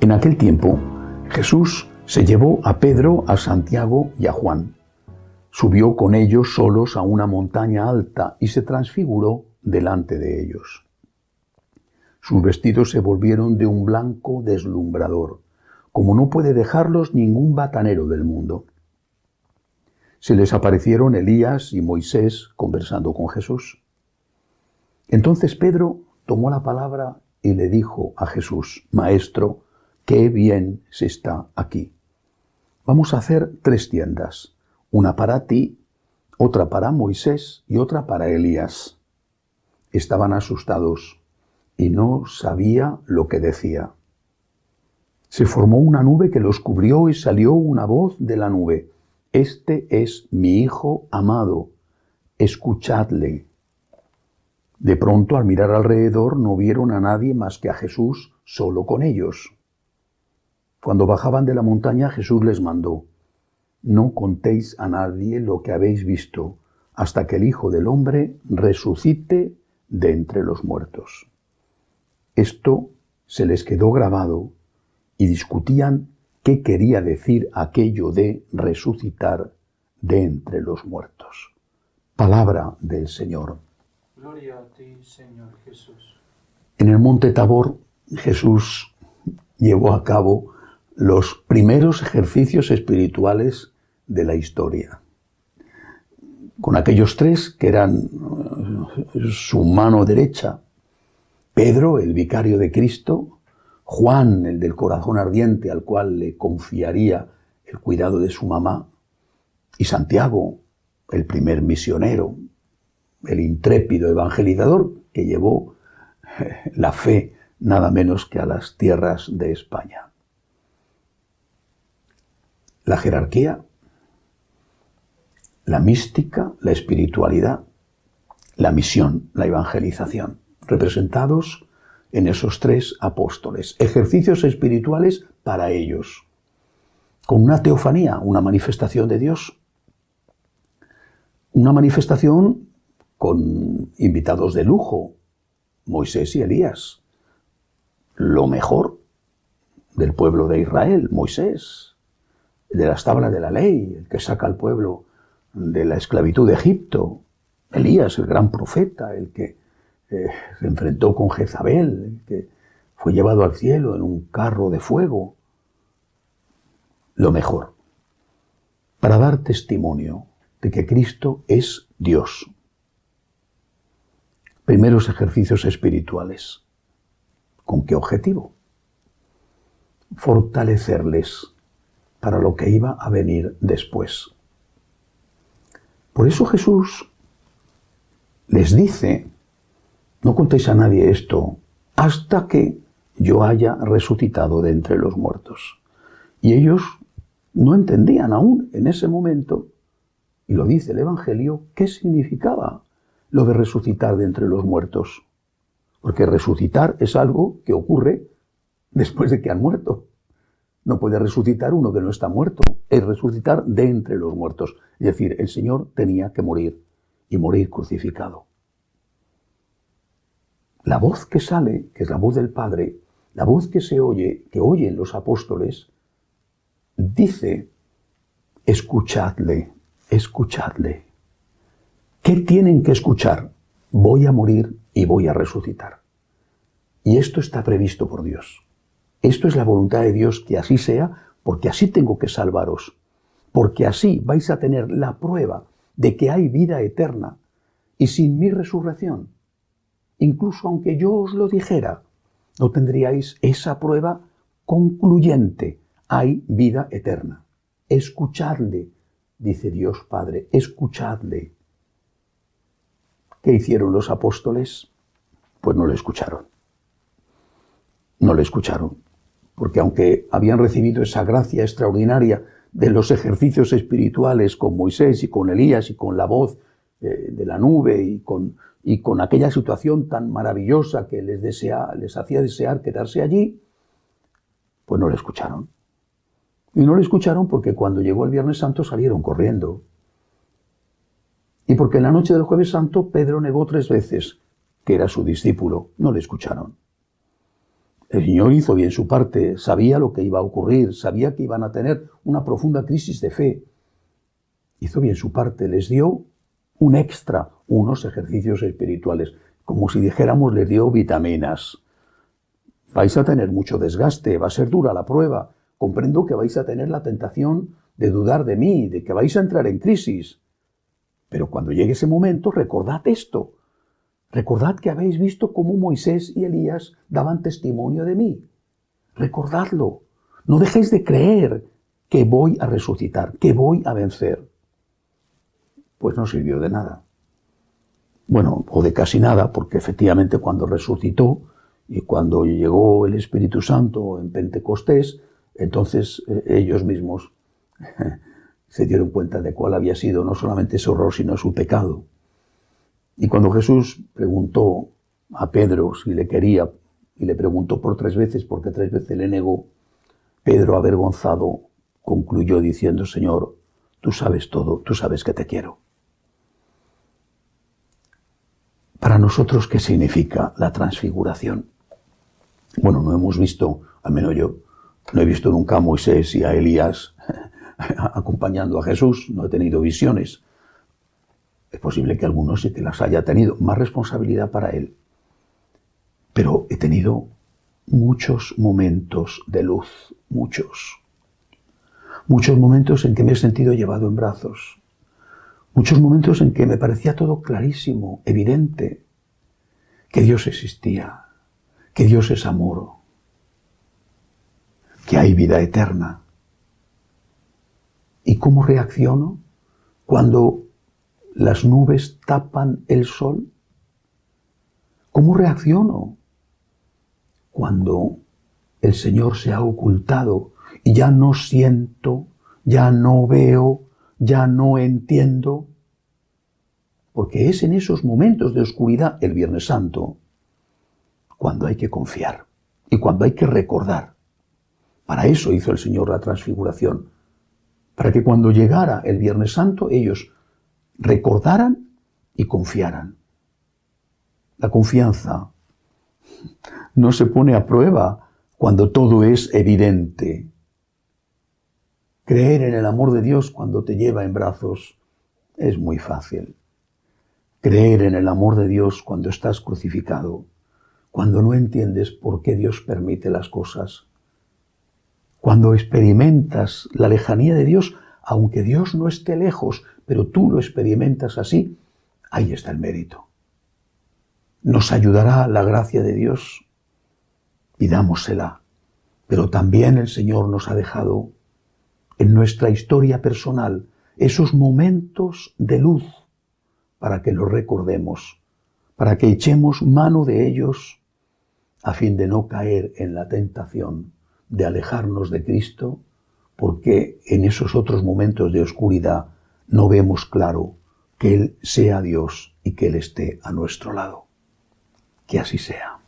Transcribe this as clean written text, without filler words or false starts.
En aquel tiempo, Jesús se llevó a Pedro, a Santiago y a Juan. Subió con ellos solos a una montaña alta y se transfiguró delante de ellos. Sus vestidos se volvieron de un blanco deslumbrador, como no puede dejarlos ningún batanero del mundo. Se les aparecieron Elías y Moisés conversando con Jesús. Entonces Pedro tomó la palabra y le dijo a Jesús: Maestro, qué bien se está aquí. Vamos a hacer 3 tiendas, una para ti, otra para Moisés y otra para Elías. Estaban asustados y no sabía lo que decía. Se formó una nube que los cubrió y salió una voz de la nube: Este es mi Hijo amado, escuchadle. De pronto, al mirar alrededor, no vieron a nadie más que a Jesús solo con ellos. Cuando bajaban de la montaña, Jesús les mandó: No contéis a nadie lo que habéis visto, hasta que el Hijo del Hombre resucite de entre los muertos. Esto se les quedó grabado y discutían qué quería decir aquello de resucitar de entre los muertos. Palabra del Señor. Gloria a ti, Señor Jesús. En el monte Tabor, Jesús llevó a cabo los primeros ejercicios espirituales de la historia. Con aquellos 3 que eran su mano derecha: Pedro, el vicario de Cristo; Juan, el del corazón ardiente, al cual le confiaría el cuidado de su mamá; y Santiago, el primer misionero, el intrépido evangelizador que llevó la fe nada menos que a las tierras de España. La jerarquía, la mística, la espiritualidad, la misión, la evangelización, representados en esos 3 apóstoles. Ejercicios espirituales para ellos, con una teofanía, una manifestación de Dios. Una manifestación con invitados de lujo, Moisés y Elías. Lo mejor del pueblo de Israel, Moisés, de las tablas de la ley, el que saca al pueblo de la esclavitud de Egipto. Elías, el gran profeta, el que se enfrentó con Jezabel, el que fue llevado al cielo en un carro de fuego. Lo mejor, para dar testimonio de que Cristo es Dios. Primeros ejercicios espirituales. ¿Con qué objetivo? Fortalecerles para lo que iba a venir después. Por eso Jesús les dice: no contéis a nadie esto hasta que yo haya resucitado de entre los muertos. Y ellos no entendían aún en ese momento, y lo dice el Evangelio, qué significaba lo de resucitar de entre los muertos. Porque resucitar es algo que ocurre después de que han muerto. No puede resucitar uno que no está muerto, es resucitar de entre los muertos. Es decir, el Señor tenía que morir, y morir crucificado. La voz que sale, que es la voz del Padre, la voz que se oye, que oyen los apóstoles, dice: escuchadle, escuchadle. ¿Qué tienen que escuchar? Voy a morir y voy a resucitar. Y esto está previsto por Dios. Esto es la voluntad de Dios, que así sea, porque así tengo que salvaros. Porque así vais a tener la prueba de que hay vida eterna. Y sin mi resurrección, incluso aunque yo os lo dijera, no tendríais esa prueba concluyente. Hay vida eterna. Escuchadle, dice Dios Padre, escuchadle. ¿Qué hicieron los apóstoles? Pues no le escucharon. No le escucharon. Porque aunque habían recibido esa gracia extraordinaria de los ejercicios espirituales con Moisés y con Elías y con la voz de la nube y con aquella situación tan maravillosa que les hacía desear quedarse allí, pues no le escucharon. Y no le escucharon porque cuando llegó el Viernes Santo salieron corriendo. Y porque en la noche del Jueves Santo Pedro negó 3 veces que era su discípulo. No le escucharon. El Señor hizo bien su parte, sabía lo que iba a ocurrir, sabía que iban a tener una profunda crisis de fe. Hizo bien su parte, les dio un extra, unos ejercicios espirituales, como si dijéramos, les dio vitaminas. Vais a tener mucho desgaste, va a ser dura la prueba. Comprendo que vais a tener la tentación de dudar de mí, de que vais a entrar en crisis. Pero cuando llegue ese momento, recordad esto. Recordad que habéis visto cómo Moisés y Elías daban testimonio de mí. Recordadlo. No dejéis de creer que voy a resucitar, que voy a vencer. Pues no sirvió de nada. Bueno, o de casi nada, porque efectivamente cuando resucitó y cuando llegó el Espíritu Santo en Pentecostés, entonces ellos mismos se dieron cuenta de cuál había sido no solamente su horror, sino su pecado. Y cuando Jesús preguntó a Pedro si le quería, y le preguntó por 3 veces, porque 3 veces le negó, Pedro, avergonzado, concluyó diciendo: Señor, tú sabes todo, tú sabes que te quiero. Para nosotros, ¿qué significa la transfiguración? Bueno, no hemos visto, al menos yo, no he visto nunca a Moisés y a Elías acompañando a Jesús, no he tenido visiones. Es posible que algunos sí que las haya tenido, más responsabilidad para él. Pero he tenido muchos momentos de luz, muchos. Muchos momentos en que me he sentido llevado en brazos. Muchos momentos en que me parecía todo clarísimo, evidente, que Dios existía, que Dios es amor, que hay vida eterna. ¿Y cómo reacciono cuando las nubes tapan el sol? ¿Cómo reacciono cuando el Señor se ha ocultado y ya no siento, ya no veo, ya no entiendo? Porque es en esos momentos de oscuridad, el Viernes Santo, cuando hay que confiar y cuando hay que recordar. Para eso hizo el Señor la transfiguración, para que cuando llegara el Viernes Santo ellos recordaran y confiaran. La confianza no se pone a prueba cuando todo es evidente. Creer en el amor de Dios cuando te lleva en brazos es muy fácil. Creer en el amor de Dios cuando estás crucificado, cuando no entiendes por qué Dios permite las cosas, cuando experimentas la lejanía de Dios, aunque Dios no esté lejos, pero tú lo experimentas así, ahí está el mérito. Nos ayudará la gracia de Dios, pidámosela, pero también el Señor nos ha dejado en nuestra historia personal esos momentos de luz para que los recordemos, para que echemos mano de ellos a fin de no caer en la tentación de alejarnos de Cristo, porque en esos otros momentos de oscuridad no vemos claro que Él sea Dios y que Él esté a nuestro lado. Que así sea.